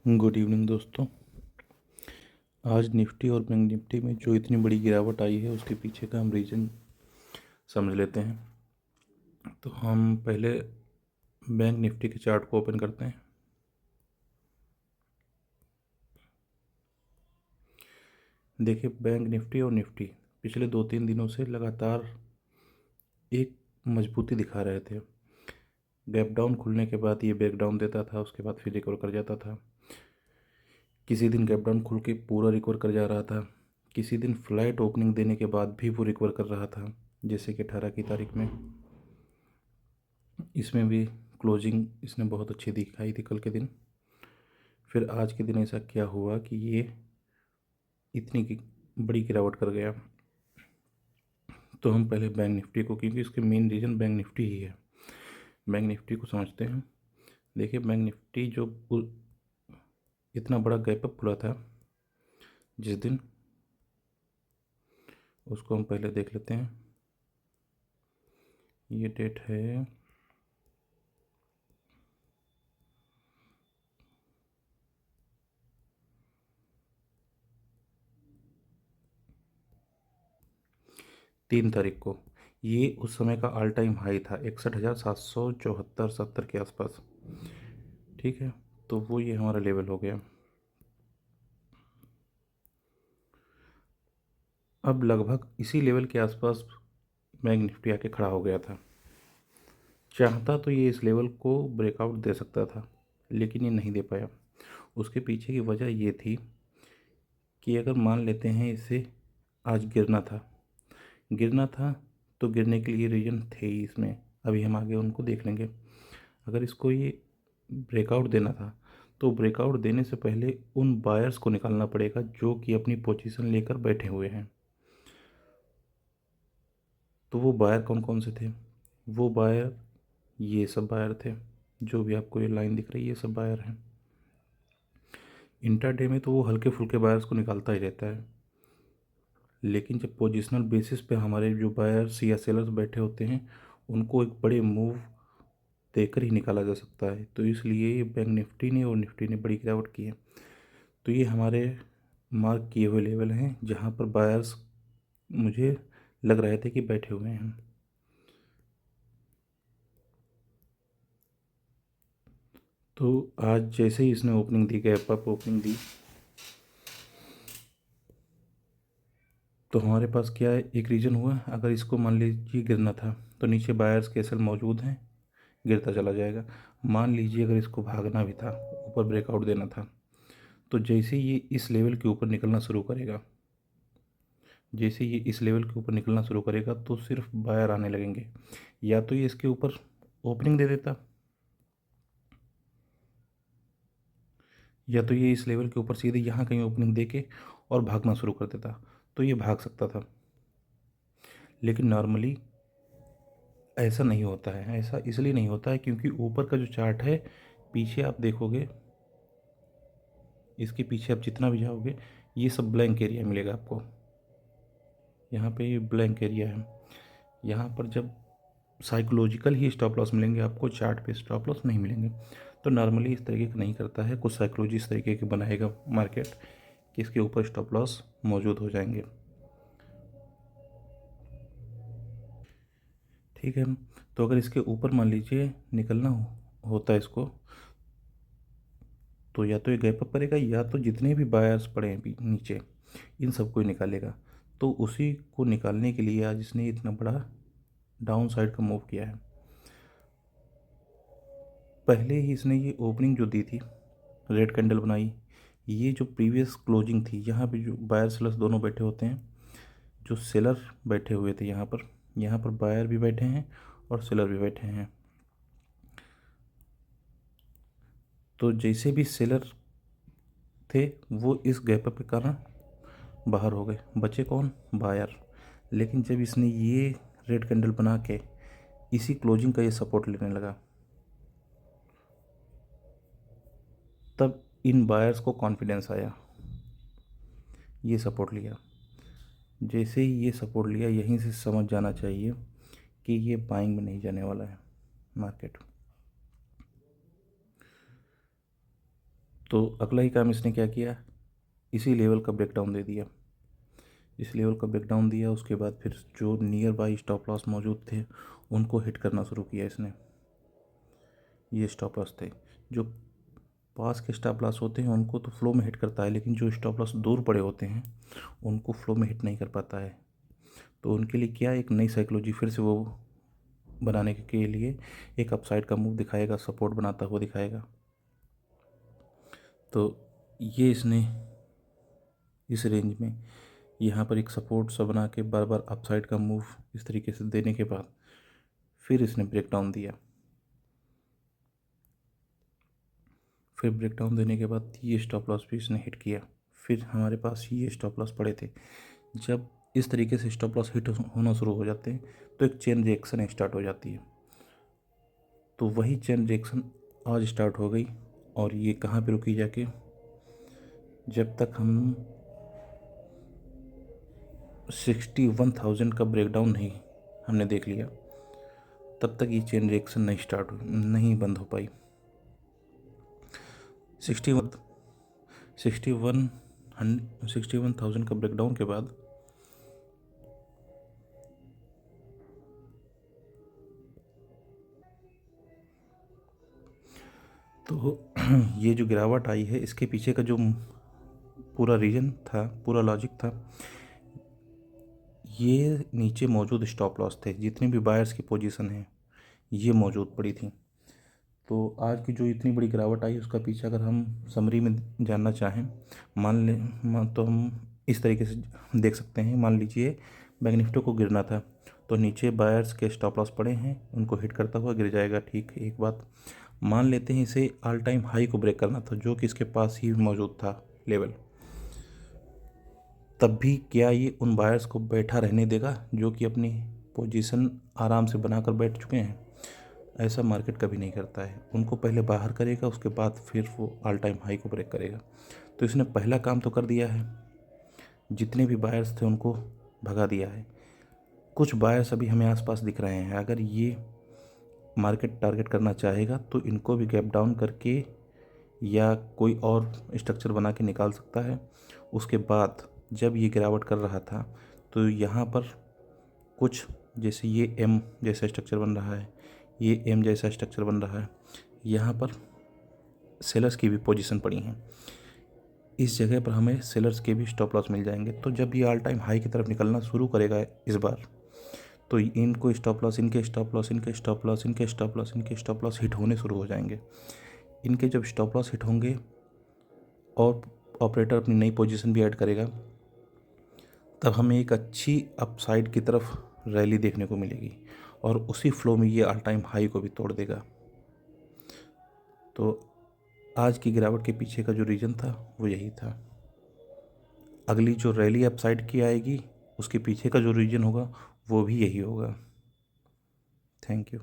Good evening दोस्तों। आज Nifty और बैंक निफ्टी में जो इतनी बड़ी गिरावट आई है उसके पीछे का हम रीज़न समझ लेते हैं। तो हम पहले बैंक निफ्टी के चार्ट को ओपन करते हैं। देखिए, बैंक निफ्टी और निफ्टी पिछले 2-3 दिनों से लगातार एक मजबूती दिखा रहे थे। गैप डाउन खुलने के बाद ये ब्रेक डाउन देता था, उसके बाद फिर रिकवर कर जाता था। किसी दिन गैप डाउन खुल के पूरा रिकवर कर जा रहा था, किसी दिन फ्लैट ओपनिंग देने के बाद भी वो रिकवर कर रहा था, जैसे कि 18 की तारीख में। इसमें भी क्लोजिंग इसने बहुत अच्छी दिखाई थी कल के दिन। फिर आज के दिन ऐसा क्या हुआ कि ये इतनी बड़ी गिरावट कर गया। तो हम पहले बैंक निफ्टी को, क्योंकि इसके मेन रीज़न बैंक निफ्टी ही है, बैंक निफ्टी को समझते हैं। देखिए, बैंक निफ्टी जो इतना बड़ा गैप अप खुला था जिस दिन, उसको हम पहले देख लेते हैं। ये डेट है 3 तारीख को। ये उस समय का ऑल टाइम हाई था 61,774-70 के आसपास। ठीक है, तो वो ये हमारा लेवल हो गया। अब लगभग इसी लेवल के आसपास बैंक निफ्टी आके खड़ा हो गया था। चाहता तो ये इस लेवल को ब्रेकआउट दे सकता था, लेकिन ये नहीं दे पाया। उसके पीछे की वजह ये थी कि अगर मान लेते हैं इसे आज गिरना था तो गिरने के लिए रीज़न थे ही इसमें, अभी हम आगे उनको देख लेंगे। अगर इसको ये ब्रेकआउट देना था तो ब्रेकआउट देने से पहले उन बायर्स को निकालना पड़ेगा जो कि अपनी पोजीशन लेकर बैठे हुए हैं। तो वो बायर कौन कौन से थे? वो बायर, ये सब बायर थे, जो भी आपको ये लाइन दिख रही है ये सब बायर हैं। इंट्राडे में तो वो हल्के फुल्के बायर्स को निकालता ही रहता है, लेकिन जब पोजिशनल बेसिस पे हमारे जो बायर्स या सेलर्स बैठे होते हैं उनको एक बड़े मूव देकर ही निकाला जा सकता है। तो इसलिए ये बैंक निफ्टी ने और निफ्टी ने बड़ी गिरावट की है। तो ये हमारे मार्क किए हुए लेवल हैं जहाँ पर बायर्स मुझे लग रहे थे कि बैठे हुए हैं। तो आज जैसे ही इसने ओपनिंग दी, गैप अप ओपनिंग दी, तो हमारे पास क्या है, एक रीज़न हुआ। अगर इसको मान लीजिए गिरना था तो नीचे बायर्स के एसएल मौजूद हैं, गिरता चला जाएगा। मान लीजिए अगर इसको भागना भी था, ऊपर ब्रेकआउट देना था, तो जैसे ये इस लेवल के ऊपर निकलना शुरू करेगा, जैसे ये इस लेवल के ऊपर निकलना शुरू करेगा तो सिर्फ बायर आने लगेंगे। या तो ये इसके ऊपर ओपनिंग दे देता, या तो ये इस लेवल के ऊपर सीधे यहाँ कहीं ओपनिंग दे के और भागना शुरू कर देता, तो ये भाग सकता था। लेकिन नॉर्मली ऐसा नहीं होता है। ऐसा इसलिए नहीं होता है क्योंकि ऊपर का जो चार्ट है, पीछे आप देखोगे, इसके पीछे आप जितना भी जाओगे ये सब ब्लैंक एरिया मिलेगा आपको। यहाँ पे ये ब्लैंक एरिया है। यहाँ पर जब साइकोलॉजिकल ही स्टॉप लॉस मिलेंगे आपको, चार्ट पे स्टॉप लॉस नहीं मिलेंगे। तो नॉर्मली इस तरीके का नहीं करता है, कुछ साइकोलॉजी इस तरीके की बनाएगा मार्केट कि इसके ऊपर स्टॉप लॉस मौजूद हो जाएंगे। ठीक है, तो अगर इसके ऊपर मान लीजिए निकलना होता है इसको, तो या तो ये गैप अप करेगा या तो जितने भी बायर्स पड़े हैं नीचे इन सबको ही निकालेगा। तो उसी को निकालने के लिए आज इसने इतना बड़ा डाउन साइड का मूव किया है। पहले ही इसने ये ओपनिंग जो दी थी, रेड कैंडल बनाई, ये जो प्रीवियस क्लोजिंग थी, यहाँ पे जो बायर सेलर्स दोनों बैठे होते हैं, जो सेलर बैठे हुए थे यहाँ पर बायर भी बैठे हैं और सेलर भी बैठे हैं। तो जैसे भी सेलर थे वो इस गैप के कारण बाहर हो गए, बचे कौन? बायर। लेकिन जब इसने ये रेड कैंडल बना के इसी क्लोजिंग का ये सपोर्ट लेने लगा, तब इन बायर्स को कॉन्फिडेंस आया, ये सपोर्ट लिया। जैसे ही ये सपोर्ट लिया, यहीं से समझ जाना चाहिए कि ये बाइंग में नहीं जाने वाला है मार्केट। तो अगला ही काम इसने क्या किया, इसी लेवल का ब्रेकडाउन दे दिया। इस लेवल का ब्रेकडाउन दिया, उसके बाद फिर जो नियर बाई स्टॉप लॉस मौजूद थे उनको हिट करना शुरू किया इसने। ये स्टॉप लॉस थे, जो पास के स्टॉप लॉस होते हैं उनको तो फ्लो में हिट करता है, लेकिन जो स्टॉप लॉस दूर पड़े होते हैं उनको फ्लो में हिट नहीं कर पाता है। तो उनके लिए क्या, एक नई साइकोलॉजी फिर से वो बनाने के लिए एक अपसाइड का मूव दिखाएगा, सपोर्ट बनाता हुआ दिखाएगा। तो ये इसने इस रेंज में यहाँ पर एक सपोर्ट सा बना के बार बार अपसाइड का मूव इस तरीके से देने के बाद फिर इसने ब्रेकडाउन दिया। फिर ब्रेकडाउन देने के बाद ये स्टॉप लॉस भी इसने हिट किया। फिर हमारे पास ये स्टॉप लॉस पड़े थे। जब इस तरीके से स्टॉप लॉस हिट होना शुरू हो जाते हैं तो एक चेन रिएक्शन स्टार्ट हो जाती है। तो वही चेन रिएक्शन आज स्टार्ट हो गई, और ये कहाँ पे रुकी जाके, जब तक हम 61,000 का ब्रेकडाउन नहीं हमने देख लिया तब तक ये चेन रिएक्शन नहीं बंद हो पाई। 61,000 का ब्रेकडाउन के बाद तो ये जो गिरावट आई है इसके पीछे का जो पूरा रीजन था, पूरा लॉजिक था, ये नीचे मौजूद स्टॉप लॉस थे, जितनी भी बायर्स की पोजीशन है ये मौजूद पड़ी थी। तो आज की जो इतनी बड़ी गिरावट आई उसका पीछे अगर हम समरी में जानना चाहें, तो हम इस तरीके से देख सकते हैं। मान लीजिए बैंक निफ्टी को गिरना था तो नीचे बायर्स के स्टॉप लॉस पड़े हैं, उनको हिट करता हुआ गिर जाएगा। ठीक, एक बात मान लेते हैं इसे ऑल टाइम हाई को ब्रेक करना था जो कि इसके पास ही मौजूद था लेवल, तब भी क्या ये उन बायर्स को बैठा रहने देगा जो कि अपनी पोजीशन आराम से बनाकर बैठ चुके हैं? ऐसा मार्केट कभी नहीं करता है। उनको पहले बाहर करेगा, उसके बाद फिर वो ऑल टाइम हाई को ब्रेक करेगा। तो इसने पहला काम तो कर दिया है, जितने भी बायर्स थे उनको भगा दिया है। कुछ बायर्स अभी हमें आसपास दिख रहे हैं। अगर ये मार्केट टारगेट करना चाहेगा तो इनको भी गैप डाउन करके या कोई और स्ट्रक्चर बना के निकाल सकता है। उसके बाद जब ये गिरावट कर रहा था तो यहाँ पर कुछ, जैसे ये एम जैसा स्ट्रक्चर बन रहा है, ये एम जैसा स्ट्रक्चर बन रहा है, यहाँ पर सेलर्स की भी पोजीशन पड़ी हैं। इस जगह पर हमें सेलर्स के भी स्टॉप लॉस मिल जाएंगे। तो जब ये ऑल टाइम हाई की तरफ निकलना शुरू करेगा इस बार, तो इनको स्टॉप लॉस, इनके स्टॉप लॉस, इनके स्टॉप लॉस, इनके स्टॉप लॉस, इनके स्टॉप लॉस हिट होने शुरू हो जाएंगे। इनके जब स्टॉप लॉस हिट होंगे और ऑपरेटर अपनी नई पोजीशन भी ऐड करेगा, तब हमें एक अच्छी अपसाइड की तरफ रैली देखने को मिलेगी और उसी फ्लो में ये ऑल टाइम हाई को भी तोड़ देगा। तो आज की गिरावट के पीछे का जो रीज़न था वो यही था। अगली जो रैली अपसाइड की आएगी उसके पीछे का जो रीज़न होगा वो भी यही होगा। Thank you.